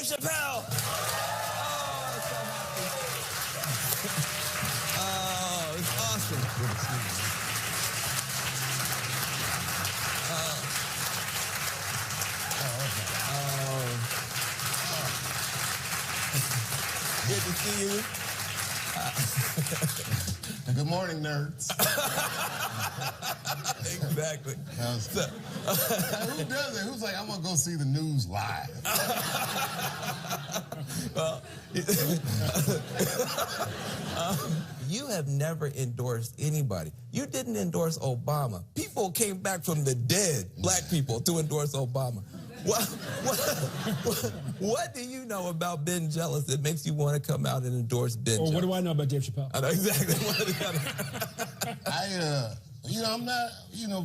Chappelle! Oh, so happy. Oh, it's awesome. Good to see you. Good morning, nerds. Exactly. Who does it? Who's like, I'm going to go see the news live? Well, you have never endorsed anybody. You didn't endorse Obama. People came back from the dead, black people, to endorse Obama. What do you know about Ben Jealous that makes you want to come out and endorse Ben Jealous? What do I know about Dave Chappelle? I know exactly. I'm not,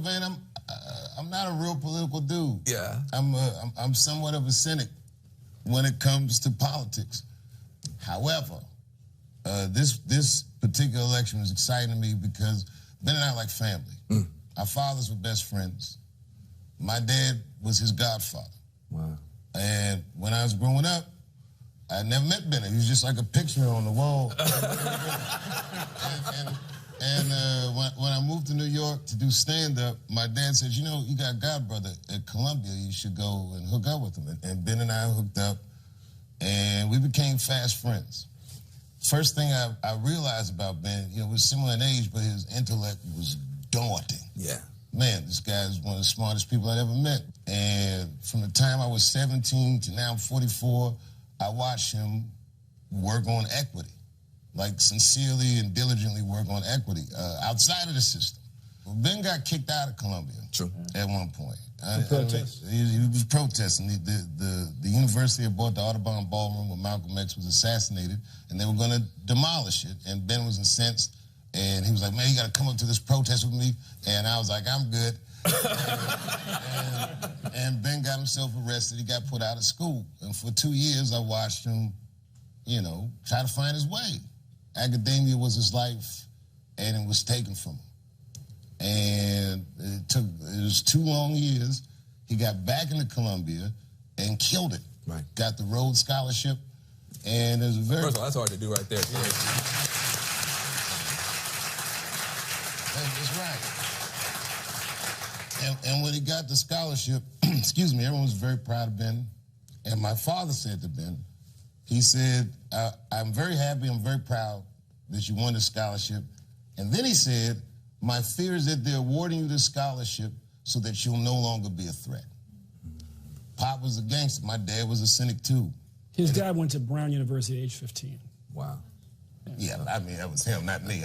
Van, I'm not a real political dude. Yeah. I'm somewhat of a cynic when it comes to politics. However, this particular election was exciting to me because Ben and I are like family. Our fathers were best friends. My dad was his godfather. Wow. And when I was growing up, I never met Ben. He was just like a picture on the wall. When I moved to New York to do stand-up, my dad said, you got a godbrother at Columbia, you should go and hook up with him. And Ben and I hooked up, and we became fast friends. First thing I realized about Ben, we're similar in age, but his intellect was daunting. Yeah. Man, this guy is one of the smartest people I'd ever met. And from the time I was 17 to now I'm 44, I watched him work on equity, like sincerely and diligently work on equity outside of the system. Well, Ben got kicked out of Columbia. True. At one point. Protest. He was protesting. The university had bought the Audubon Ballroom where Malcolm X was assassinated, and they were going to demolish it. And Ben was incensed, and he was like, man, you got to come up to this protest with me. And I was like, I'm good. and Ben got himself arrested. He got put out of school. And for 2 years, I watched him, try to find his way. Academia was his life, and it was taken from him. And it was 2 long years. He got back into Columbia and killed it. Right. Got the Rhodes Scholarship. And it was very... First of all, that's hard to do right there. Yeah. That's right. And when he got the scholarship, excuse me, everyone was very proud of Ben. And my father said to Ben, he said, I'm very happy, I'm very proud that you won the scholarship. And then he said, my fear is that they're awarding you this scholarship so that you'll no longer be a threat. Pop was a gangster. My dad was a cynic, too. His dad went to Brown University at age 15. Wow. Yeah, I mean, that was him, not me.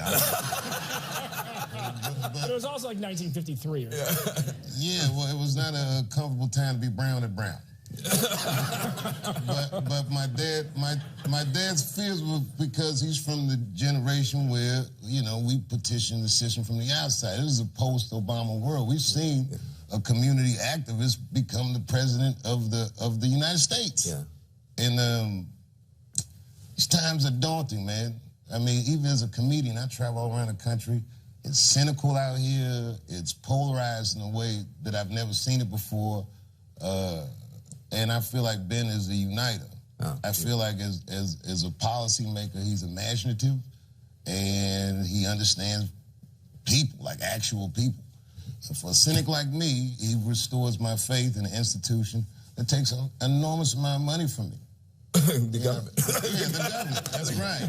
But it was also like 1953 or something. Yeah, well, it was not a comfortable time to be Brown at Brown. but my dad's fears were because he's from the generation where, we petitioned the system from the outside. This is a post-Obama world. We've seen a community activist become the president of the United States. Yeah. And these times are daunting, man. I mean, even as a comedian, I travel all around the country. It's cynical out here. It's polarized in a way that I've never seen it before. And I feel like Ben is a uniter. I feel like as a policymaker, he's imaginative, and he understands people, like actual people. So for a cynic like me, he restores my faith in an institution that takes an enormous amount of money from me. The government. Yeah, the government. That's right.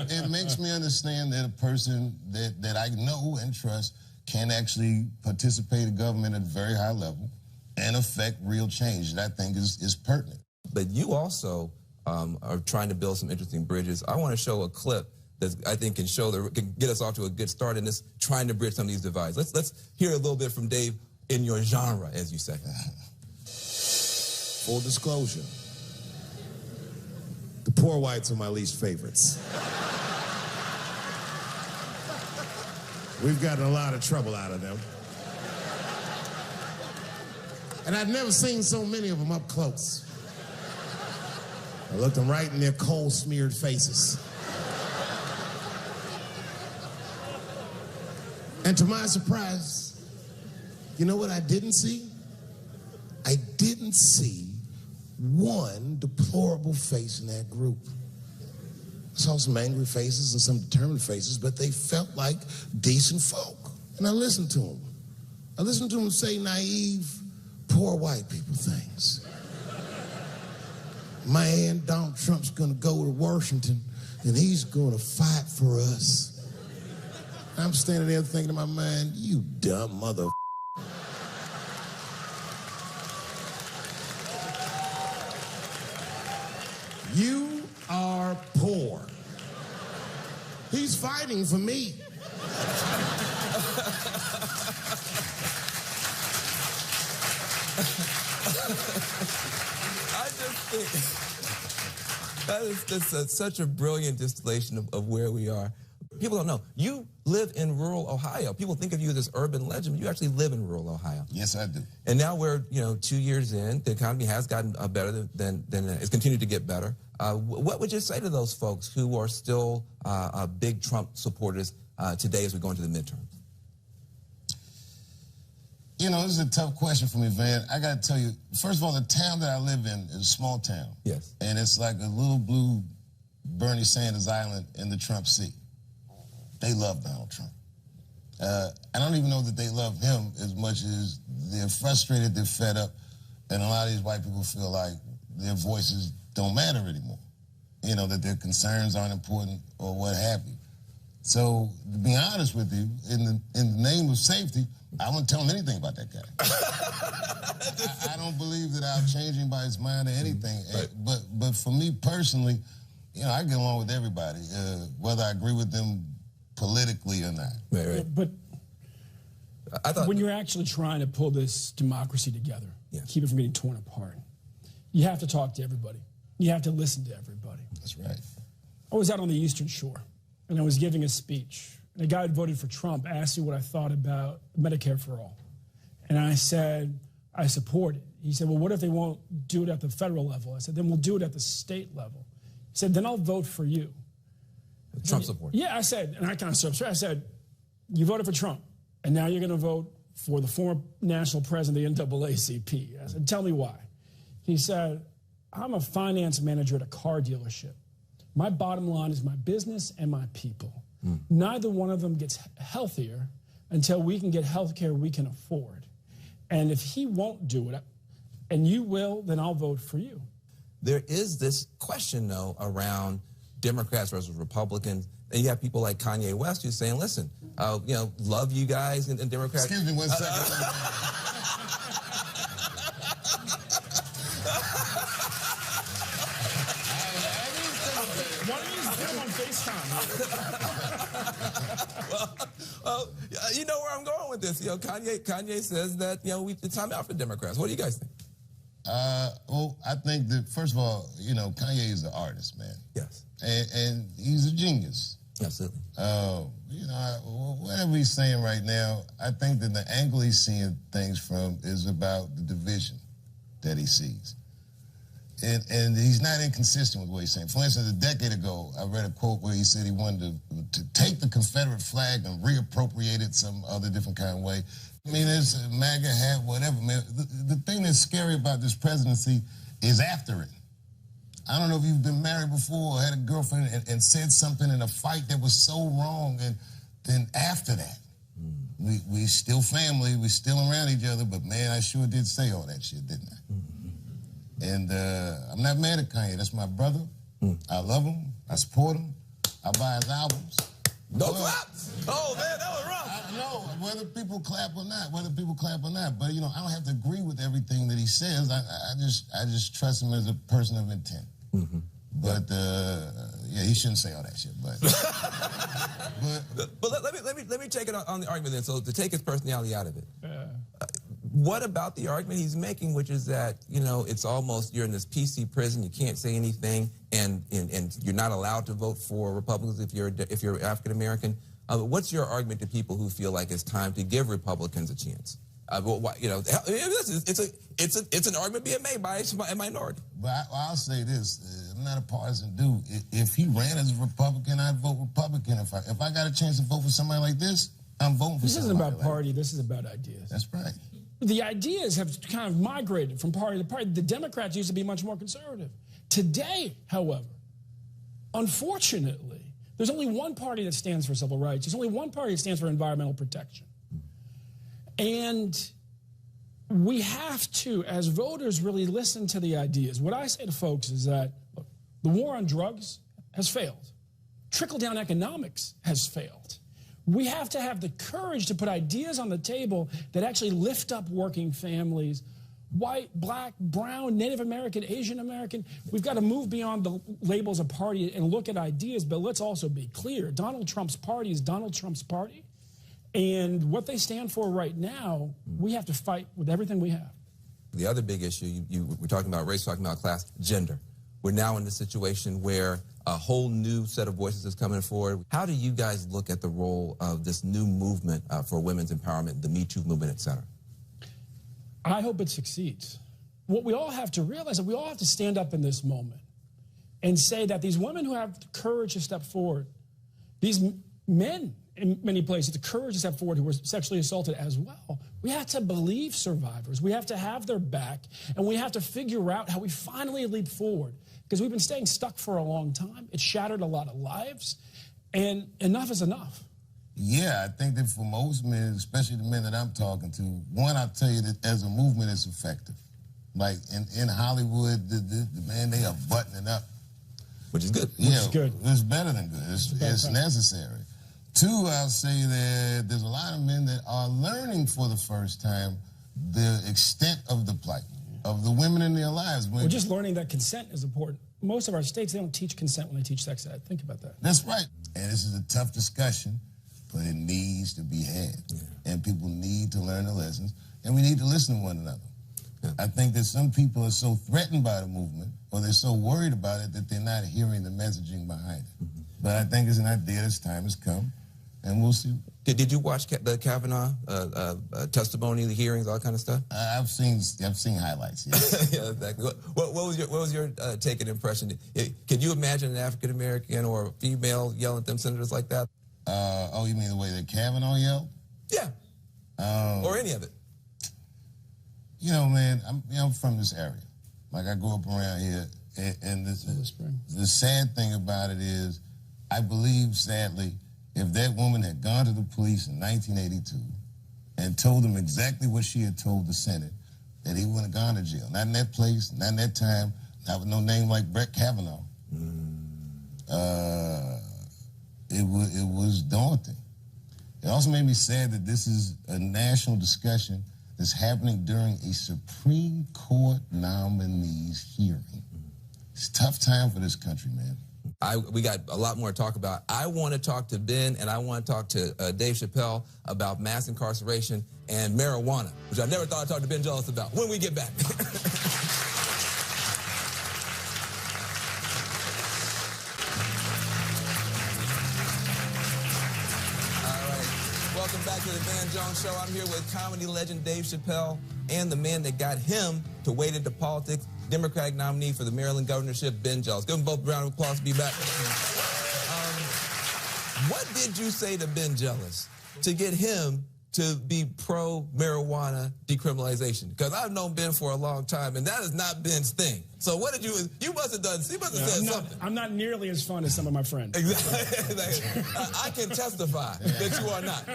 It makes me understand that a person that I know and trust can actually participate in government at a very high level and affect real change that I think is pertinent. But you also are trying to build some interesting bridges. I want to show a clip that I think can get us off to a good start in this, trying to bridge some of these divides. Let's hear a little bit from Dave in your genre, as you say. Full disclosure, the poor whites are my least favorites. We've gotten a lot of trouble out of them. And I've never seen so many of them up close. I looked them right in their coal-smeared faces. And to my surprise, you know what I didn't see? I didn't see one deplorable face in that group. I saw some angry faces and some determined faces, but they felt like decent folk. And I listened to them. I listened to them say naive, poor white people things. Man, Donald Trump's gonna go to Washington and he's gonna fight for us. I'm standing there thinking in my mind, you dumb mother. You are poor. He's fighting for me. I just think that's such a brilliant distillation of where we are. People don't know. You live in rural Ohio. People think of you as this urban legend. You actually live in rural Ohio. Yes, I do. And now we're 2 years in. The economy has gotten better than it's continued to get better. What would you say to those folks who are still big Trump supporters today as we go into the midterms? You know, this is a tough question for me, Van. I got to tell you, first of all, the town that I live in is a small town. Yes. And it's like a little blue Bernie Sanders island in the Trump Sea. They love Donald Trump. I don't even know that they love him as much as they're frustrated, they're fed up, and a lot of these white people feel like their voices don't matter anymore. You know, that their concerns aren't important or what have you. So, to be honest with you, in the name of safety, I wouldn't tell him anything about that guy. I don't believe that I'll change him by his mind or anything. Right. But for me personally, I get along with everybody, whether I agree with them politically or not. Right. But I thought when you're actually trying to pull this democracy together, keep it from getting torn apart, you have to talk to everybody. You have to listen to everybody. That's right. I was out on the Eastern Shore, and I was giving a speech. And a guy who voted for Trump asked me what I thought about Medicare for all. And I said, I support it. He said, well, what if they won't do it at the federal level? I said, then we'll do it at the state level. He said, then I'll vote for you. Trump support. Yeah, I said, and I kind of stood up. I said, you voted for Trump, and now you're going to vote for the former national president of the NAACP. I said, tell me why. He said, I'm a finance manager at a car dealership. My bottom line is my business and my people. Neither one of them gets healthier until we can get health care we can afford. And if he won't do it, and you will, then I'll vote for you. There is this question, though, around Democrats versus Republicans. And you have people like Kanye West who's saying, listen, love you guys and Democrats. Excuse me 1 second. Why don't you get him on FaceTime? well, you know where I'm going with this. Kanye says that, it's time out for Democrats. What do you guys think? Well, I think that, first of all, Kanye is an artist, man. Yes. And he's a genius. Absolutely. Whatever he's saying right now, I think that the angle he's seeing things from is about the division that he sees. And he's not inconsistent with what he's saying. For instance, a decade ago, I read a quote where he said he wanted to take the Confederate flag and reappropriate it some other different kind of way. I mean, there's a MAGA hat, whatever, man. The thing that's scary about this presidency is after it. I don't know if you've been married before or had a girlfriend and said something in a fight that was so wrong, and then after that, we still family, we still around each other, but man, I sure did say all that shit, didn't I? And I'm not mad at Kanye. That's my brother. I love him. I support him. I buy his albums. No claps. Oh, man, that was rough. I know, whether people clap or not, But, I don't have to agree with everything that he says. I just trust him as a person of intent. But, he shouldn't say all that shit. But let me take it on the argument then. So to take his personality out of it. What about the argument he's making, which is that, it's almost, you're in this PC prison, you can't say anything, and you're not allowed to vote for Republicans if you're African-American. What's your argument to people who feel like it's time to give Republicans a chance? It's an argument being made by a minority. But I'll say this, I'm not a partisan dude. If he ran as a Republican, I'd vote Republican. If I got a chance to vote for somebody like this, I'm voting for somebody. This isn't about party, this is about ideas. That's right. the ideas have kind of migrated from party to party. The Democrats used to be much more conservative. Today, however, unfortunately, there's only one party that stands for civil rights. There's only one party that stands for environmental protection. And we have to, as voters, really listen to the ideas. What I say to folks is that, look, the war on drugs has failed. Trickle-down economics has failed. We have to have the courage to put ideas on the table that actually lift up working families, white, black, brown, Native American, Asian American. We've got to move beyond the labels of party and look at ideas, but let's also be clear. Donald Trump's party is Donald Trump's party, and what they stand for right now, we have to fight with everything we have. The other big issue, we're talking about race, talking about class, gender. We're now in a situation where a whole new set of voices is coming forward. How do you guys look at the role of this new movement for women's empowerment, the Me Too movement, et cetera? I hope it succeeds. What we all have to realize is we all have to stand up in this moment and say that these women who have the courage to step forward, these men in many places, the courage to step forward who were sexually assaulted as well, we have to believe survivors. We have to have their back, and we have to figure out how we finally leap forward, because we've been staying stuck for a long time. It shattered a lot of lives, and enough is enough. Yeah, I think that for most men, especially the men that I'm talking to, one, I'll tell you that as a movement, it's effective. Like in Hollywood, man, they are buttoning up. Which is good. Yeah, Which is good. It's better than good. It's necessary. Two, I'll say that there's a lot of men that are learning for the first time the extent of the plight of the women in their lives. We're just learning that consent is important. Most of our states, they don't teach consent when they teach sex ed. Think about that. That's right. And this is a tough discussion, but it needs to be had. Yeah. And people need to learn the lessons, and we need to listen to one another. Yeah. I think that some people are so threatened by the movement, or they're so worried about it, that they're not hearing the messaging behind it. Mm-hmm. But I think it's an idea this time has come, and we'll see. Did you watch the Kavanaugh testimony, the hearings, all that kind of stuff? I've seen highlights. Yes. Yeah, exactly. What was your take and impression? Can you imagine an African American or a female yelling at them senators like that? Oh, you mean the way that Kavanaugh yelled? Yeah. Or any of it. You know, man, I'm from this area. Like, I grew up around here, and the sad thing about it is, I believe, sadly, if that woman had gone to the police in 1982 and told them exactly what she had told the Senate, that he wouldn't have gone to jail. Not in that place, not in that time, not with no name like Brett Kavanaugh. It was daunting. It also made me sad that this is a national discussion that's happening during a Supreme Court nominees hearing. It's a tough time for this country, man. We got a lot more to talk about. I want to talk to Ben, and I want to talk to Dave Chappelle about mass incarceration and marijuana, which I never thought I'd talk to Ben Jealous about when we get back. Welcome back to the Van Jones Show. I'm here with comedy legend Dave Chappelle and the man that got him to wade into politics, Democratic nominee for the Maryland governorship, Ben Jealous. Give them both a round of applause to be back. What did you say to Ben Jealous to get him to be pro-marijuana decriminalization? Because I've known Ben for a long time, and that is not Ben's thing. So what did you must have done, he must have said something. I'm not nearly as fun as some of my friends. Exactly. I can testify that you are not.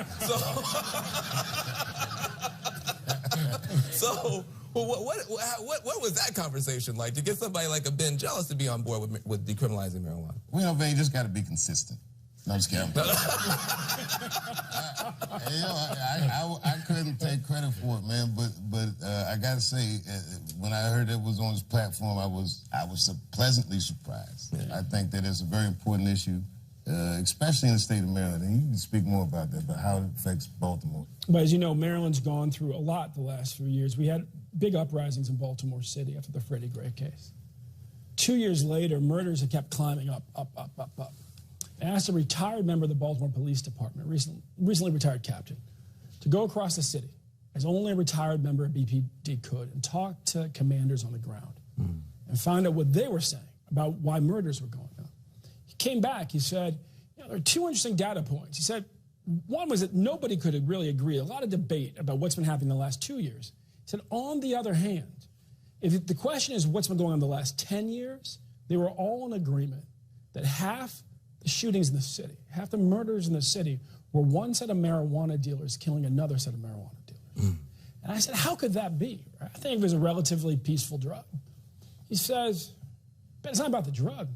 So what was that conversation like to get somebody like a Ben Jealous to be on board with decriminalizing marijuana? Well, Ben, you just got to be consistent. No, I'm just kidding. I couldn't take credit for it, man. But I gotta say, when I heard it was on his platform, I was pleasantly surprised. Yeah. I think that it's a very important issue, especially in the state of Maryland. And you can speak more about that, but how it affects Baltimore. But as you know, Maryland's gone through a lot the last few years. We had big uprisings in Baltimore City after the Freddie Gray case. 2 years later, murders have kept climbing up. I asked a retired member of the Baltimore Police Department, recently retired captain, to go across the city, as only a retired member of BPD could, and talk to commanders on the ground and find out what they were saying about why murders were going on. He came back, he said, there are two interesting data points. He said, One was that nobody could really agree, a lot of debate about what's been happening in the last 2 years. He said, on the other hand, if the question is what's been going on the last 10 years, they were all in agreement that half the shootings in the city, half the murders in the city were one set of marijuana dealers killing another set of marijuana dealers. And I said, how could that be? I think it was a relatively peaceful drug. He says, but it's not about the drug.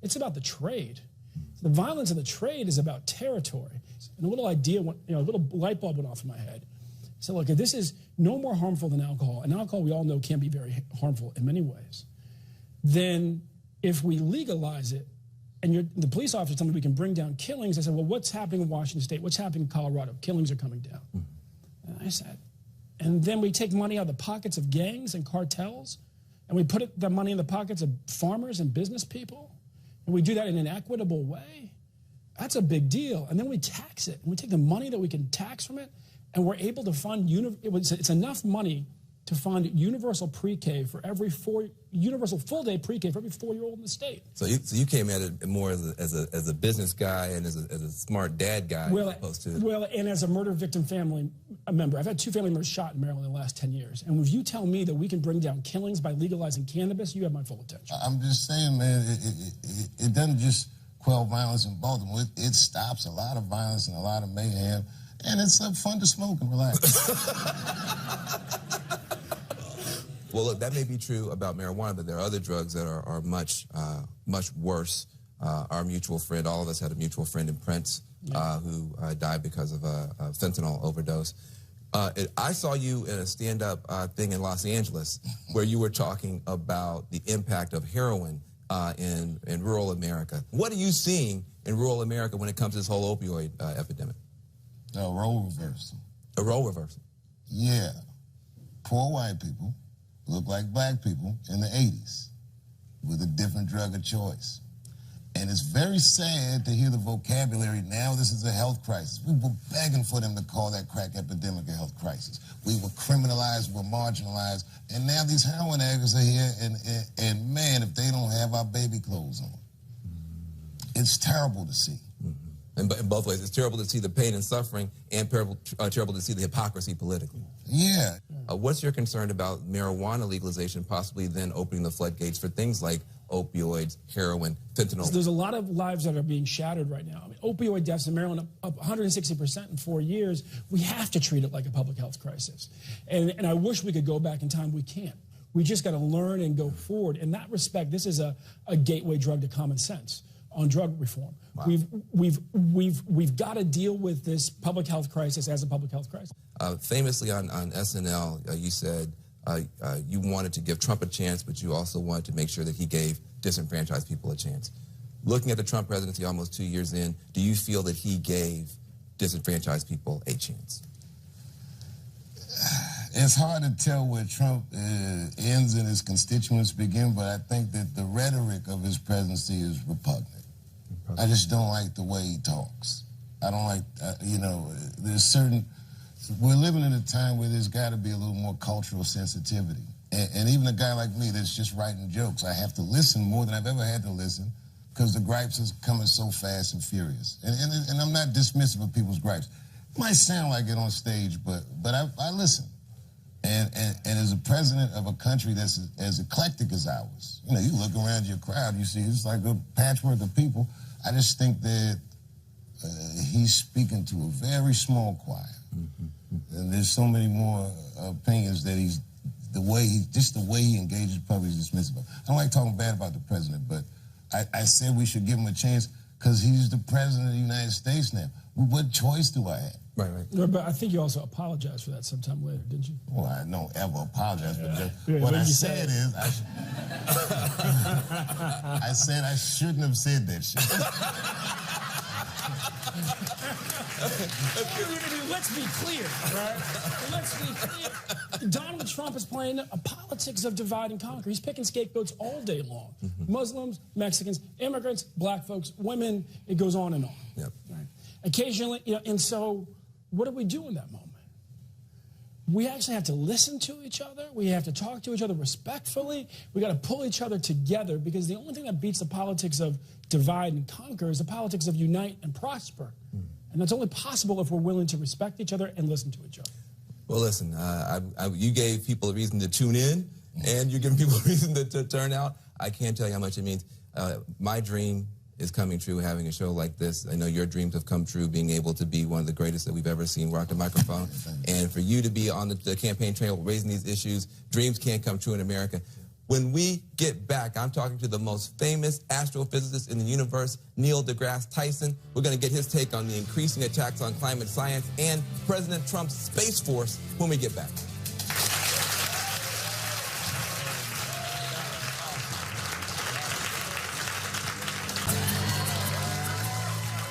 It's about the trade. The violence of the trade is about territory. And a little idea, a little light bulb went off in my head. So look, if this is no more harmful than alcohol, and alcohol we all know can be very harmful in many ways, then if we legalize it, and the police officer told me we can bring down killings, I said, well, what's happening in Washington State? What's happening in Colorado? Killings are coming down. And I said, and then we take money out of the pockets of gangs and cartels, and we put the money in the pockets of farmers and business people, and we do that in an equitable way. That's a big deal. And then we tax it, and we take the money that we can tax from it, and we're able to fund, it's enough money to fund universal pre-K for every universal full-day pre-K for every 4-year-old in the state. So you came at it more as a business guy and as a smart dad guy, as opposed to... Well, and as a murder victim family member. I've had 2 family members shot in Maryland in the last 10 years. And if you tell me that we can bring down killings by legalizing cannabis, you have my full attention. I'm just saying, man, it doesn't just quell violence in Baltimore. It stops a lot of violence and a lot of mayhem. And it's fun to smoke and relax. Well, look, that may be true about marijuana, but there are other drugs that are much worse. Our mutual friend, all of us had a mutual friend in Prince who died because of a fentanyl overdose. I saw you in a stand-up thing in Los Angeles where you were talking about the impact of heroin in rural America. What are you seeing in rural America when it comes to this whole opioid epidemic? A role reversal. A role reversal? Yeah. Poor white people look like black people in the 80s with a different drug of choice. And it's very sad to hear the vocabulary, now this is a health crisis. We were begging for them to call that crack epidemic a health crisis. We were criminalized, we were marginalized, and now these heroin addicts are here, and man, if they don't have our baby clothes on. It's terrible to see. In both ways. It's terrible to see the pain and suffering, and terrible to see the hypocrisy politically. Yeah. What's your concern about marijuana legalization possibly then opening the floodgates for things like opioids, heroin, fentanyl? So there's a lot of lives that are being shattered right now. I mean, opioid deaths in Maryland up 160% in 4 years. We have to treat it like a public health crisis. And I wish we could go back in time. We can't. We just got to learn and go forward. In that respect, this is a gateway drug to common sense on drug reform. Wow. We've got to deal with this public health crisis as a public health crisis. Famously on SNL, you said you wanted to give Trump a chance, but you also wanted to make sure that he gave disenfranchised people a chance. Looking at the Trump presidency almost 2 years in, do you feel that he gave disenfranchised people a chance? It's hard to tell where Trump ends and his constituents begin, but I think that the rhetoric of his presidency is repugnant. I just don't like the way he talks. I don't like, we're living in a time where there's got to be a little more cultural sensitivity. And even a guy like me that's just writing jokes, I have to listen more than I've ever had to listen because the gripes is coming so fast and furious. And I'm not dismissive of people's gripes. It might sound like it on stage, but I listen. And as a president of a country that's as eclectic as ours, you look around your crowd, you see it's like a patchwork of people. I just think that he's speaking to a very small choir. And there's so many more opinions that the way he engages public is dismissive. I don't like talking bad about the president, but I said we should give him a chance because he's the president of the United States now. What choice do I have? Right. But I think you also apologized for that sometime later, didn't you? Well, I don't ever apologize for that. What I said is, I said I shouldn't have said that shit. Let's be clear, right? Let's be clear. Donald Trump is playing a politics of divide and conquer. He's picking scapegoats all day long. Muslims, Mexicans, immigrants, black folks, women, it goes on and on. Yep. Right? Occasionally, and so what do we do in that moment? We actually have to listen to each other. We have to talk to each other respectfully. We got to pull each other together because the only thing that beats the politics of divide and conquer is the politics of unite and prosper. And And that's only possible if we're willing to respect each other and listen to each other. Well, listen, you gave people a reason to tune in, and you're giving people a reason to turn out. I can't tell you how much it means. My dream is coming true having a show like this. I know your dreams have come true, being able to be one of the greatest that we've ever seen rock the microphone. And for you to be on the campaign trail raising these issues, dreams can't come true in America. When we get back, I'm talking to the most famous astrophysicist in the universe, Neil deGrasse Tyson. We're going to get his take on the increasing attacks on climate science and President Trump's Space Force when we get back.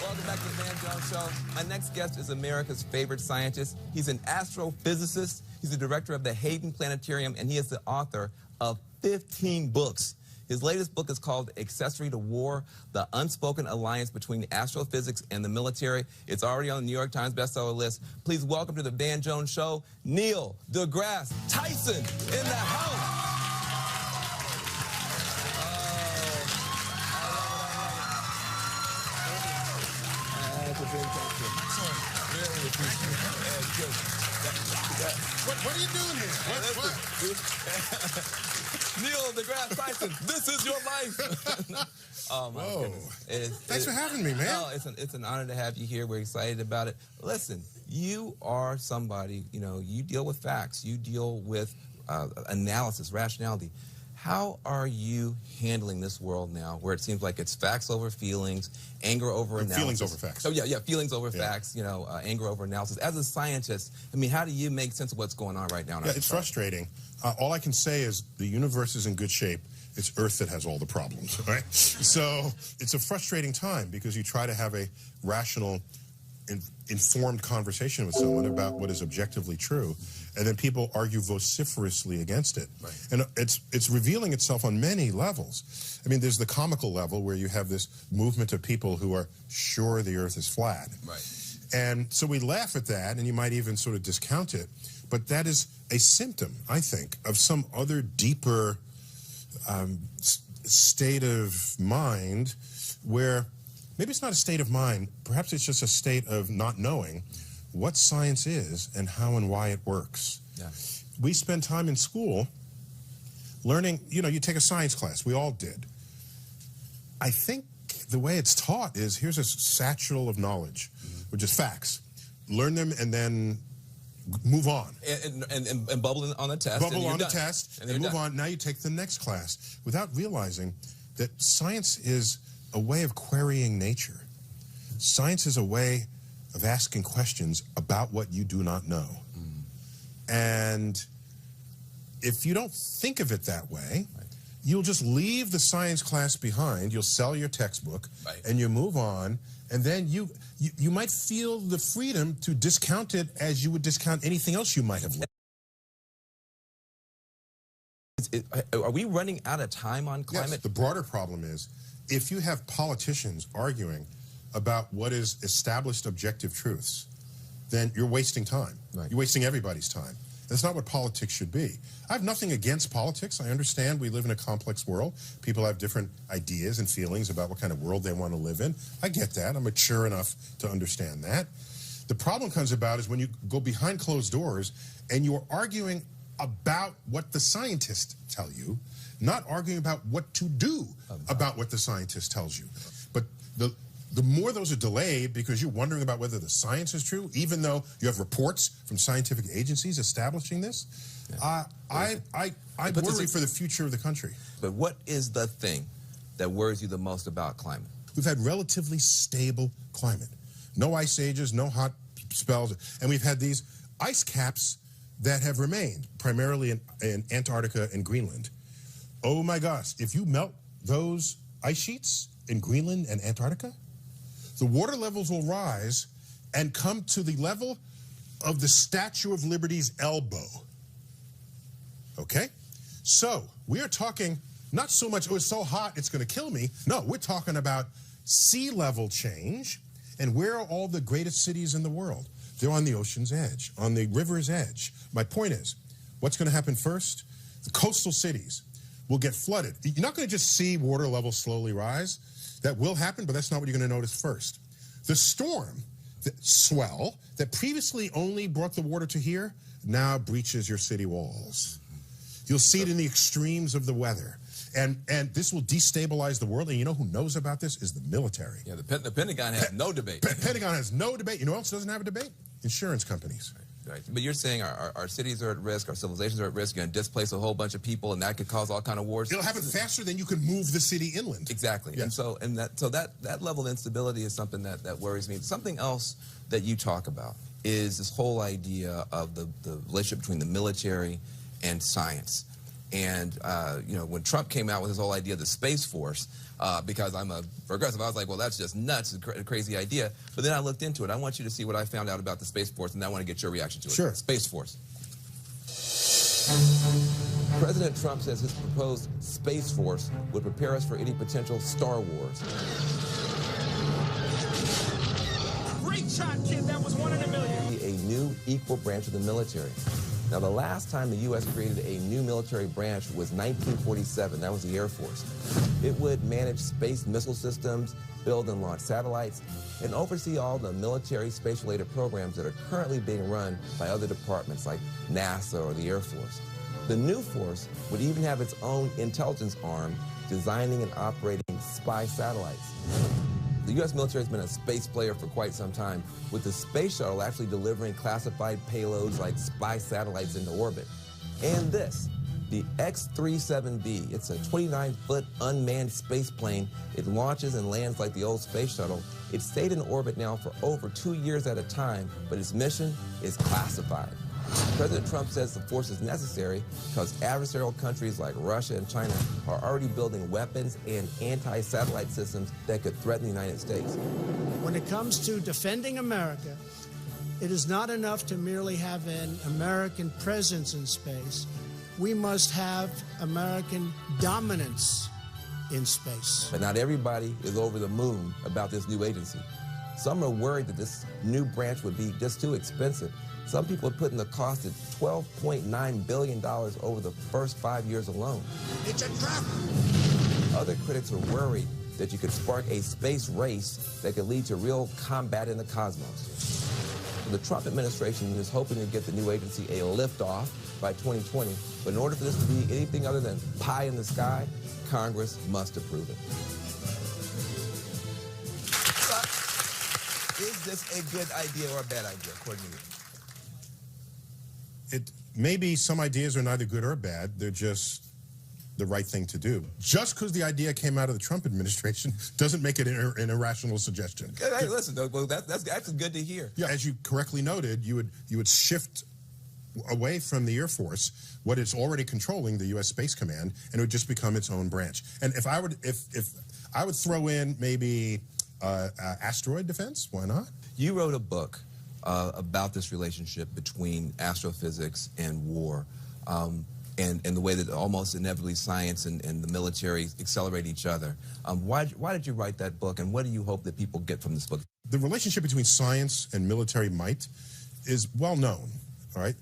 Welcome back to the Van Jones Show. My next guest is America's favorite scientist. He's an astrophysicist. He's the director of the Hayden Planetarium, and he is the author of 15 books. His latest book is called Accessory to War, The Unspoken Alliance Between Astrophysics and the Military. It's already on the New York Times bestseller list. Please welcome to the Van Jones Show, Neil deGrasse Tyson in the house. Really appreciate it. What are you doing here? Neil deGrasse Tyson, this is your life. Oh, my goodness. Thanks for having me, man. No, it's an honor to have you here. We're excited about it. Listen, you are somebody, you deal with facts. You deal with analysis, rationality. How are you handling this world now where it seems like it's facts over feelings, anger over analysis? Feelings over facts. Oh, yeah, feelings over facts, anger over analysis. As a scientist, I mean, how do you make sense of what's going on right now? Yeah, it's frustrating. All I can say is the universe is in good shape. It's Earth that has all the problems, right? So it's a frustrating time because you try to have a rational, informed conversation with someone about what is objectively true, and then people argue vociferously against it. Right. And it's revealing itself on many levels. I mean, there's the comical level where you have this movement of people who are sure the Earth is flat. Right. And so we laugh at that, and you might even sort of discount it, but that is a symptom, I think, of some other deeper state of mind where maybe it's not a state of mind, perhaps it's just a state of not knowing what science is and how and why it works. Yeah. We spend time in school learning, you take a science class, we all did. I think the way it's taught is here's a satchel of knowledge, which is facts. Learn them and then move on. And bubble on the test. Bubble on the test and move on. Now you take the next class without realizing that science is a way of querying nature. Science is a way of asking questions about what you do not know. And if you don't think of it that way, you'll just leave the science class behind, you'll sell your textbook, and you move on, and then you might feel the freedom to discount it as you would discount anything else you might have learned. Are we running out of time on climate? Yes, the broader problem is, if you have politicians arguing about what is established objective truths, then you're wasting time. Right. You're wasting everybody's time. That's not what politics should be. I have nothing against politics. I understand we live in a complex world. People have different ideas and feelings about what kind of world they want to live in. I get that. I'm mature enough to understand that. The problem comes about is when you go behind closed doors and you're arguing about what the scientists tell you, not arguing about what to do about what the scientist tells you. But the more those are delayed because you're wondering about whether the science is true, even though you have reports from scientific agencies establishing this, I worry for the future of the country. But what is the thing that worries you the most about climate? We've had relatively stable climate. No ice ages, no hot spells, and we've had these ice caps that have remained, primarily in Antarctica and Greenland. Oh my gosh, if you melt those ice sheets in Greenland and Antarctica, the water levels will rise and come to the level of the Statue of Liberty's elbow. Okay? So, we are talking not so much, oh, it's so hot, it's going to kill me. No, we're talking about sea level change. And where are all the greatest cities in the world? They're on the ocean's edge, on the river's edge. My point is, what's going to happen first? The coastal cities will get flooded. You're not going to just see water levels slowly rise. That will happen, but that's not what you're going to notice first. The storm swell that previously only brought the water to here now breaches your city walls. You'll see it in the extremes of the weather. And this will destabilize the world. And you know who knows about this is the military. Yeah, the Pentagon has no debate. Pentagon has no debate. You know who else doesn't have a debate? Insurance companies. Right. But you're saying our cities are at risk, our civilizations are at risk, you're going to displace a whole bunch of people, and that could cause all kind of wars. It'll happen faster than you can move the city inland. Exactly. Yes. And that level of instability is something that worries me. Something else that you talk about is this whole idea of the relationship between the military and science. And, you know, when Trump came out with his whole idea of the Space Force, because I'm a progressive, I was like, well, that's just nuts, a crazy idea. But then I looked into it. I want you to see what I found out about the Space Force, and I want to get your reaction to it. Sure. Space Force. President Trump says his proposed Space Force would prepare us for any potential Star Wars. Great shot, kid. That was 1 in a million. A new equal branch of the military. Now, the last time the U.S. created a new military branch was 1947. That was the Air Force. It would manage space missile systems, build and launch satellites, and oversee all the military space-related programs that are currently being run by other departments like NASA or the Air Force. The new force would even have its own intelligence arm, designing and operating spy satellites. The U.S. military has been a space player for quite some time, with the space shuttle actually delivering classified payloads like spy satellites into orbit. And this, the X-37B, it's a 29-foot unmanned space plane. It launches and lands like the old space shuttle. It's stayed in orbit now for over 2 years at a time, but its mission is classified. President Trump says the force is necessary because adversarial countries like Russia and China are already building weapons and anti-satellite systems that could threaten the United States. When it comes to defending America, it is not enough to merely have an American presence in space. We must have American dominance in space. But not everybody is over the moon about this new agency. Some are worried that this new branch would be just too expensive. Some people are putting the cost at $12.9 billion over the first 5 years alone. It's a trap. Other critics are worried that you could spark a space race that could lead to real combat in the cosmos. The Trump administration is hoping to get the new agency a liftoff by 2020, but in order for this to be anything other than pie in the sky, Congress must approve it. Is this a good idea or a bad idea, according to you? Maybe some ideas are neither good or bad. They're just the right thing to do. Just because the idea came out of the Trump administration doesn't make it an irrational suggestion. Hey, listen, well, that's actually good to hear. Yeah, as you correctly noted, you would shift away from the Air Force what it's already controlling, the U.S. Space Command, and it would just become its own branch. And if I would throw in maybe asteroid defense, why not? You wrote a book about this relationship between astrophysics and war, and the way that almost inevitably science and the military accelerate each other. Why did you write that book, and what do you hope that people get from this book? The relationship between science and military might is well known, all right?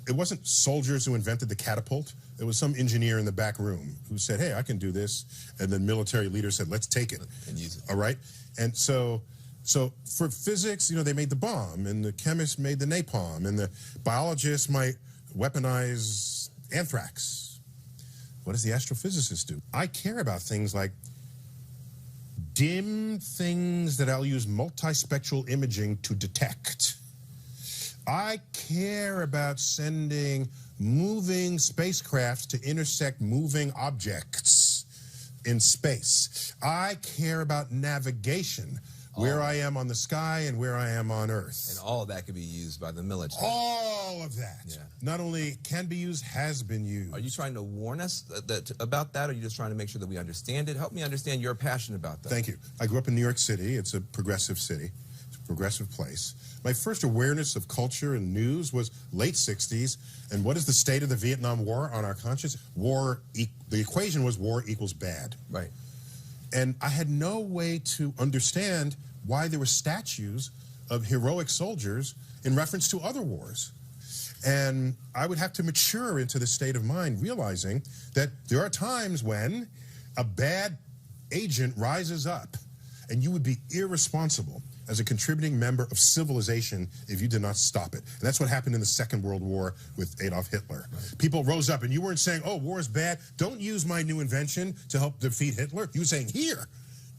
It wasn't soldiers who invented the catapult. It was some engineer in the back room who said, hey, I can do this. And then military leaders said, let's take it. And use it. All right? And so for physics, you know, they made the bomb, and the chemists made the napalm, and the biologists might weaponize anthrax. What does the astrophysicist do? I care about things like dim things that I'll use multispectral imaging to detect. I care about sending moving spacecrafts to intersect moving objects in space. I care about navigation, where I am on the sky and where I am on Earth. And all of that could be used by the military. All of that. Yeah. Not only can be used, has been used. Are you trying to warn us about that, or are you just trying to make sure that we understand it? Help me understand your passion about that. Thank you. I grew up in New York City. It's a progressive city. It's a progressive place. My first awareness of culture and news was late 60s. And what is the state of the Vietnam War on our conscience? The equation was war equals bad. Right. And I had no way to understand why there were statues of heroic soldiers in reference to other wars. And I would have to mature into the state of mind, realizing that there are times when a bad agent rises up and you would be irresponsible as a contributing member of civilization if you did not stop it. And that's what happened in the Second World War with Adolf Hitler. Right. People rose up, and you weren't saying, oh, war is bad. Don't use my new invention to help defeat Hitler. You were saying, here,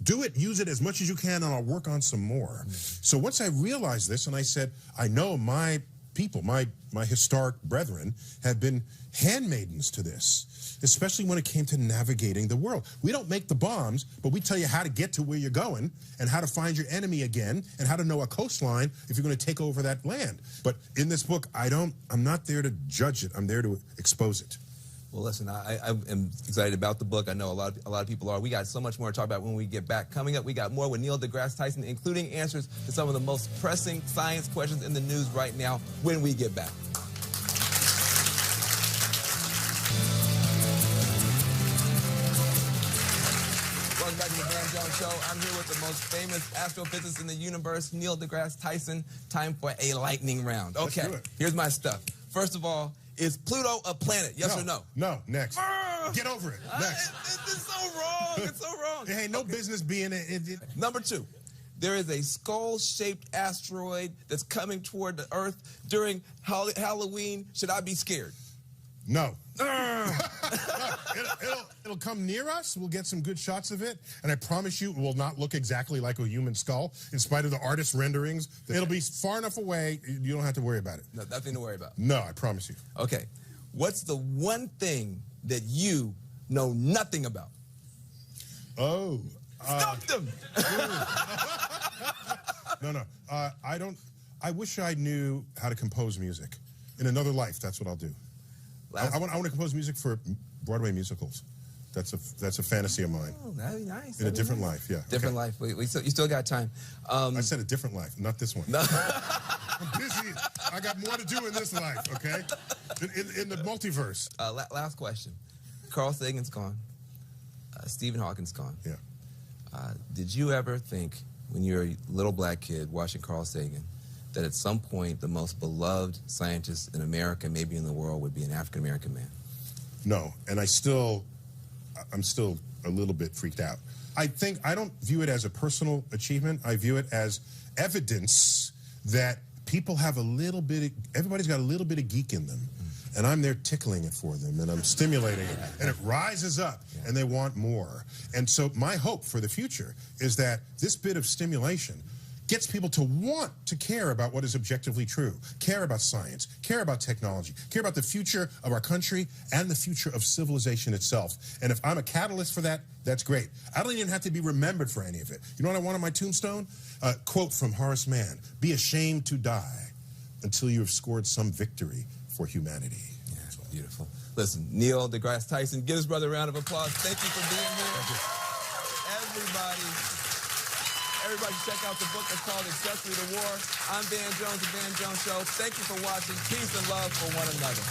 do it, use it as much as you can, and I'll work on some more. So once I realized this, and I said, I know my people, my historic brethren, have been handmaidens to this, especially when it came to navigating the world. We don't make the bombs, but we tell you how to get to where you're going and how to find your enemy again and how to know a coastline if you're going to take over that land. But in this book, I'm not there to judge it. I'm there to expose it. Well, listen, I am excited about the book. I know a lot of people are. We got so much more to talk about when we get back. Coming up, we got more with Neil deGrasse Tyson, including answers to some of the most pressing science questions in the news right now when we get back. Welcome back to the Van Jones Show. I'm here with the most famous astrophysicist in the universe, Neil deGrasse Tyson. Time for a lightning round. Okay, let's do it. Here's my stuff. First of all, is Pluto a planet? Yes or no? No. Next. Get over it. Next. It's so wrong. It's so wrong. It ain't no business being it. Number 2. There is a skull-shaped asteroid that's coming toward the Earth during Halloween. Should I be scared? No. It'll come near us. We'll get some good shots of it. And I promise you, it will not look exactly like a human skull, in spite of the artist's renderings. It'll be far enough away, you don't have to worry about it. No, nothing to worry about. No, I promise you. Okay. What's the one thing that you know nothing about? Oh. Stumped him! No. I wish I knew how to compose music. In another life, that's what I'll do. I want to compose music for Broadway musicals. That's a fantasy of mine. Oh, that'd be nice. In a different life, yeah. Different life. You still got time. I said a different life, not this one. No. I'm busy. I got more to do in this life, okay? In the multiverse. Last question. Carl Sagan's gone. Stephen Hawking's gone. Yeah. Did you ever think, when you were a little black kid watching Carl Sagan, that at some point the most beloved scientist in America, maybe in the world, would be an African-American man? No, and I'm still a little bit freaked out. I don't view it as a personal achievement. I view it as evidence that people have everybody's got a little bit of geek in them. And I'm there tickling it for them, and I'm stimulating it, and it rises up, and they want more. And so my hope for the future is that this bit of stimulation gets people to want to care about what is objectively true, care about science, care about technology, care about the future of our country and the future of civilization itself. And if I'm a catalyst for that, that's great. I don't even have to be remembered for any of it. You know what I want on my tombstone? A quote from Horace Mann: "Be ashamed to die until you have scored some victory for humanity." Yeah, beautiful. Listen, Neil deGrasse Tyson, give his brother a round of applause. Thank you for being here. Everybody check out the book. It's called Accessory to War. I'm Van Jones, The Van Jones Show. Thank you for watching. Peace and love for one another.